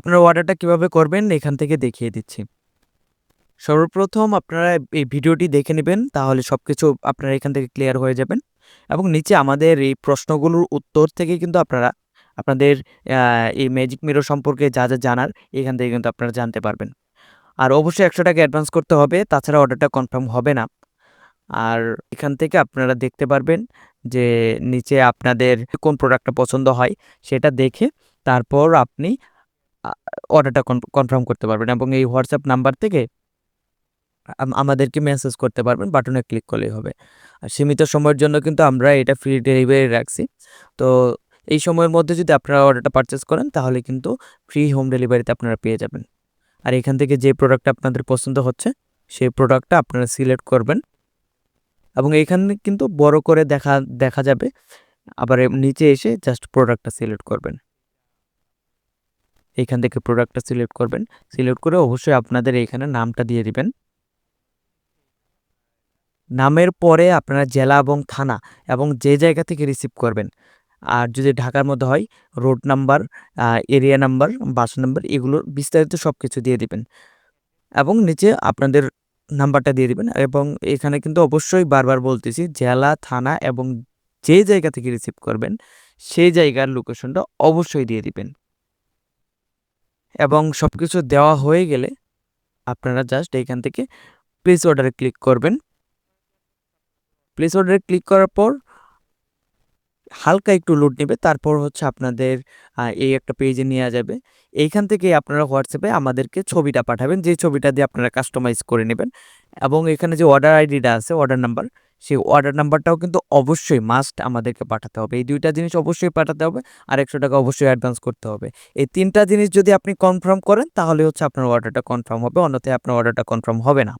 আপনারা অর্ডারটা কিভাবে করবেন এখান থেকে দেখিয়ে দিচ্ছি। সর্বপ্রথম আপনারা এই ভিডিওটি দেখে নেবেন, তাহলে সবকিছু আপনারা এখান থেকে ক্লিয়ার হয়ে যাবেন এবং নিচে আমাদের এই প্রশ্নগুলোর উত্তর থেকে কিন্তু আপনারা আপনাদের এই ম্যাজিক মিরর সম্পর্কে যা জানার এখান থেকে কিন্তু আপনারা জানতে পারবেন। আর অবশ্যই ৳১০০ অ্যাডভান্স করতে হবে, তাছাড়া অর্ডারটা কনফার্ম হবে না। আর এখান থেকে আপনারা দেখতে পারবেন যে নিচে আপনাদের কোন প্রোডাক্টটা পছন্দ হয় সেটা দেখে তারপর আপনি আ অর্ডারটা কনফার্ম করতে পারবেন এবং এই হোয়াটসঅ্যাপ নাম্বার থেকে আমাদেরকে মেসেজ করতে পারবেন, বাটনে ক্লিক করলেই হবে। আর সীমিত সময়ের জন্য কিন্তু আমরা এটা ফ্রি ডেলিভারি রাখছি। তো এই সময়ের মধ্যে যদি আপনারা অর্ডারটা পারচেজ করেন তাহলে কিন্তু ফ্রি হোম ডেলিভারিতে আপনারা পেয়ে যাবেন। আর এখান থেকে যে প্রোডাক্টটা আপনাদের পছন্দ হচ্ছে সেই প্রোডাক্টটা আপনারা সিলেক্ট করবেন এবং এখানে কিন্তু বড় করে দেখা যাবে। আবার নিচে এসে জাস্ট প্রোডাক্টটা সিলেক্ট করবেন। এখান থেকে প্রোডাক্টটা সিলেক্ট করবেন। সিলেক্ট করে অবশ্যই আপনাদের এখানে নামটা দিয়ে দিবেন। নামের পরে আপনারা জেলা এবং থানা এবং যে জায়গা থেকে রিসিভ করবেন। আর যদি ঢাকার মধ্যে হয় রোড নাম্বার, এরিয়া নাম্বার, বাসা নাম্বার এগুলোর বিস্তারিত সবকিছু দিয়ে দিবেন এবং নিচে আপনাদের নাম্বারটা দিয়ে দিবেন এবং এখানে কিন্তু অবশ্যই বারবার বলতেছি জেলা, থানা এবং যে জায়গা থেকে রিসিভ করবেন সেই জায়গার লোকেশনটা অবশ্যই দিয়ে দিবেন এবং সবকিছু দেওয়া হয়ে গেলে আপনারা জাস্ট এখান থেকে প্লেস অর্ডারে ক্লিক করবেন। প্লেস অর্ডারে ক্লিক করার পর হালকা একটু লোড নেবে, তারপর হচ্ছে আপনাদের এই একটা পেজে নিয়ে যাবে। এইখান থেকে আপনারা হোয়াটসঅ্যাপে আমাদেরকে ছবিটা পাঠাবেন, যে ছবিটা দিয়ে আপনারা কাস্টমাইজ করে নেবেন এবং এখানে যে অর্ডার আইডিটা আছে, অর্ডার নাম্বার, সেই অর্ডার নাম্বারটাও কিন্তু অবশ্যই মাস্ট আমাদেরকে পাঠাতে হবে। এই ২টা জিনিস অবশ্যই পাঠাতে হবে আর ৳১০০ অবশ্যই অ্যাডভান্স করতে হবে। এই ৩টা জিনিস যদি আপনি কনফার্ম করেন তাহলে হচ্ছে আপনার অর্ডারটা কনফার্ম হবে, অন্যথায় আপনার অর্ডারটা কনফার্ম হবে না।